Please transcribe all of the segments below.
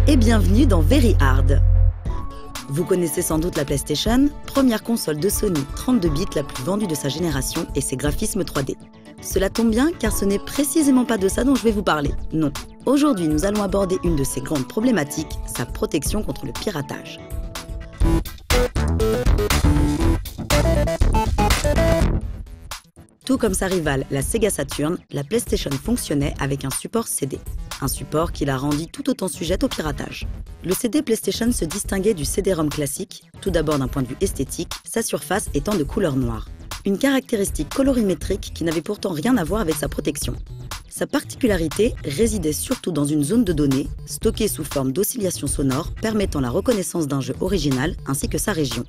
et bienvenue dans Very Hard. Vous connaissez sans doute la PlayStation, première console de Sony 32 bits la plus vendue de sa génération et ses graphismes 3D. Cela tombe bien car ce n'est précisément pas de ça dont je vais vous parler, non. Aujourd'hui, nous allons aborder une de ses grandes problématiques, sa protection contre le piratage. Tout comme sa rivale, la Sega Saturn, la PlayStation fonctionnait avec un support CD. Un support qui la rendit tout autant sujette au piratage. Le CD PlayStation se distinguait du CD-ROM classique, tout d'abord d'un point de vue esthétique, sa surface étant de couleur noire. Une caractéristique colorimétrique qui n'avait pourtant rien à voir avec sa protection. Sa particularité résidait surtout dans une zone de données, stockée sous forme d'oscillations sonores permettant la reconnaissance d'un jeu original ainsi que sa région.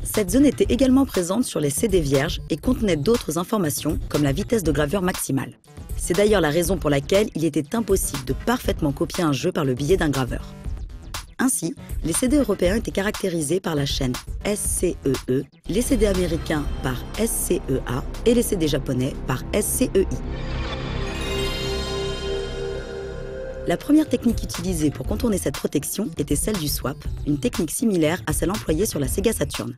Cette zone était également présente sur les CD vierges et contenait d'autres informations comme la vitesse de gravure maximale. C'est d'ailleurs la raison pour laquelle il était impossible de parfaitement copier un jeu par le biais d'un graveur. Ainsi, les CD européens étaient caractérisés par la chaîne SCEE, les CD américains par SCEA et les CD japonais par SCEI. La première technique utilisée pour contourner cette protection était celle du swap, une technique similaire à celle employée sur la Sega Saturn.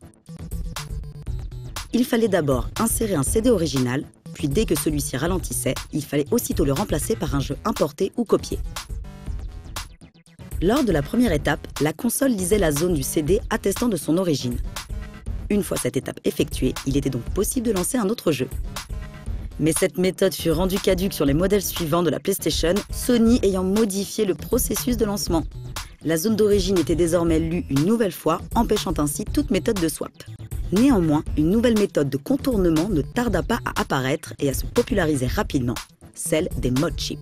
Il fallait d'abord insérer un CD original, puis dès que celui-ci ralentissait, il fallait aussitôt le remplacer par un jeu importé ou copié. Lors de la première étape, la console lisait la zone du CD attestant de son origine. Une fois cette étape effectuée, il était donc possible de lancer un autre jeu. Mais cette méthode fut rendue caduque sur les modèles suivants de la PlayStation, Sony ayant modifié le processus de lancement. La zone d'origine était désormais lue une nouvelle fois, empêchant ainsi toute méthode de swap. Néanmoins, une nouvelle méthode de contournement ne tarda pas à apparaître et à se populariser rapidement, celle des mod chips.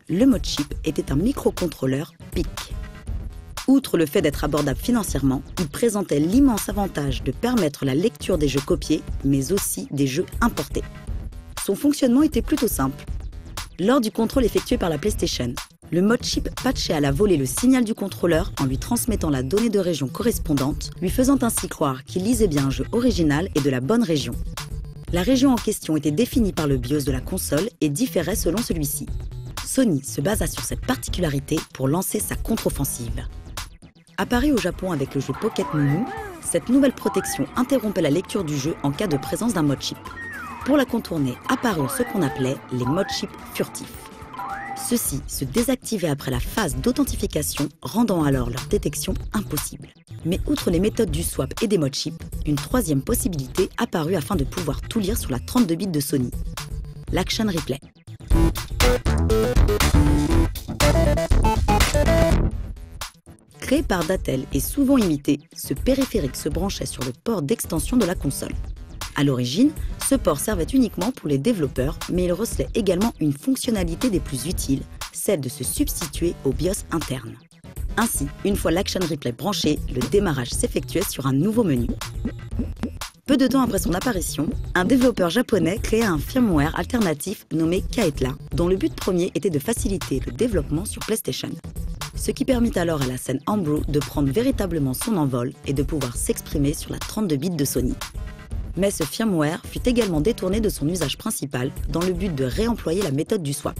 Le mod chip était un microcontrôleur PIC. Outre le fait d'être abordable financièrement, il présentait l'immense avantage de permettre la lecture des jeux copiés, mais aussi des jeux importés. Son fonctionnement était plutôt simple. Lors du contrôle effectué par la PlayStation, le mod chip patchait à la volée le signal du contrôleur en lui transmettant la donnée de région correspondante, lui faisant ainsi croire qu'il lisait bien un jeu original et de la bonne région. La région en question était définie par le BIOS de la console et différait selon celui-ci. Sony se basa sur cette particularité pour lancer sa contre-offensive. Apparue au Japon avec le jeu Pocket Mumu, cette nouvelle protection interrompait la lecture du jeu en cas de présence d'un mod chip. Pour la contourner, apparurent ce qu'on appelait les mod chips furtifs. Ceux-ci se désactivaient après la phase d'authentification, rendant alors leur détection impossible. Mais outre les méthodes du swap et des mod chips, une troisième possibilité apparut afin de pouvoir tout lire sur la 32 bits de Sony, l'Action Replay. Créé par Dattel et souvent imité, ce périphérique se branchait sur le port d'extension de la console. À l'origine, ce port servait uniquement pour les développeurs, mais il recelait également une fonctionnalité des plus utiles, celle de se substituer au BIOS interne. Ainsi, une fois l'Action Replay branché, le démarrage s'effectuait sur un nouveau menu. Peu de temps après son apparition, un développeur japonais créa un firmware alternatif nommé Kaetla, dont le but premier était de faciliter le développement sur PlayStation. Ce qui permit alors à la scène Homebrew de prendre véritablement son envol et de pouvoir s'exprimer sur la 32 bits de Sony. Mais ce firmware fut également détourné de son usage principal dans le but de réemployer la méthode du swap.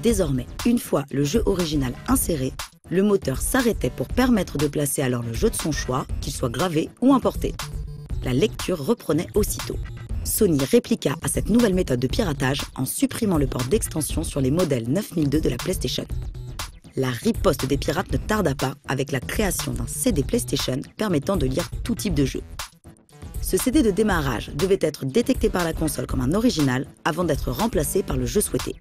Désormais, une fois le jeu original inséré, le moteur s'arrêtait pour permettre de placer alors le jeu de son choix, qu'il soit gravé ou importé. La lecture reprenait aussitôt. Sony répliqua à cette nouvelle méthode de piratage en supprimant le port d'extension sur les modèles 9002 de la PlayStation. La riposte des pirates ne tarda pas avec la création d'un CD PlayStation permettant de lire tout type de jeu. Ce CD de démarrage devait être détecté par la console comme un original avant d'être remplacé par le jeu souhaité.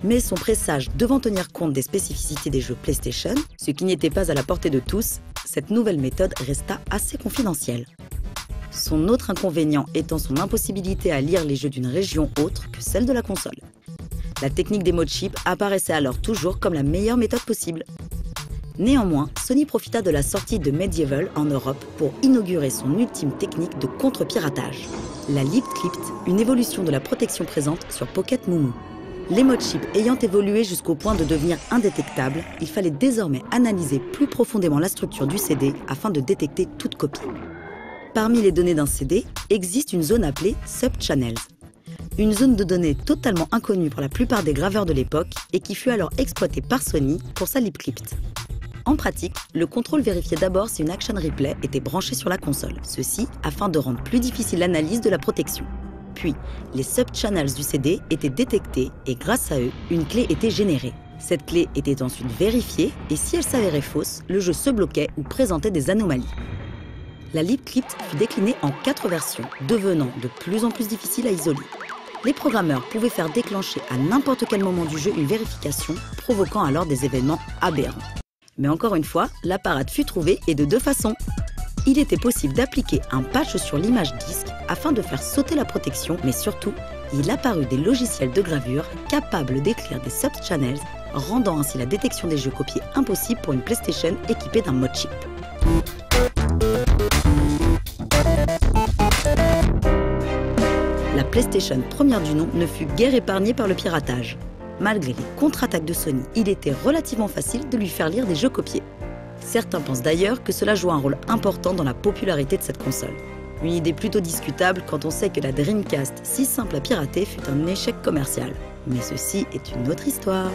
Mais son pressage devant tenir compte des spécificités des jeux PlayStation, ce qui n'était pas à la portée de tous, cette nouvelle méthode resta assez confidentielle. Son autre inconvénient étant son impossibilité à lire les jeux d'une région autre que celle de la console. La technique des mod chips apparaissait alors toujours comme la meilleure méthode possible. Néanmoins, Sony profita de la sortie de Medieval en Europe pour inaugurer son ultime technique de contre-piratage, la Lipped Clipped, une évolution de la protection présente sur Pocket Mumu. Les mod chips ayant évolué jusqu'au point de devenir indétectables, il fallait désormais analyser plus profondément la structure du CD afin de détecter toute copie. Parmi les données d'un CD, existe une zone appelée Subchannels. Une zone de données totalement inconnue pour la plupart des graveurs de l'époque et qui fut alors exploitée par Sony pour sa LipCrypt. En pratique, le contrôle vérifiait d'abord si une Action Replay était branchée sur la console, ceci afin de rendre plus difficile l'analyse de la protection. Puis, les sub-channels du CD étaient détectés et grâce à eux, une clé était générée. Cette clé était ensuite vérifiée et si elle s'avérait fausse, le jeu se bloquait ou présentait des anomalies. La LipCrypt fut déclinée en 4 versions, devenant de plus en plus difficile à isoler. Les programmeurs pouvaient faire déclencher à n'importe quel moment du jeu une vérification, provoquant alors des événements aberrants. Mais encore une fois, la parade fut trouvée et de 2 façons. Il était possible d'appliquer un patch sur l'image disque afin de faire sauter la protection, mais surtout, il apparut des logiciels de gravure capables d'écrire des sub-channels, rendant ainsi la détection des jeux copiés impossible pour une PlayStation équipée d'un mod chip. La PlayStation première du nom ne fut guère épargnée par le piratage. Malgré les contre-attaques de Sony, il était relativement facile de lui faire lire des jeux copiés. Certains pensent d'ailleurs que cela joue un rôle important dans la popularité de cette console. Une idée plutôt discutable quand on sait que la Dreamcast, si simple à pirater, fut un échec commercial. Mais ceci est une autre histoire.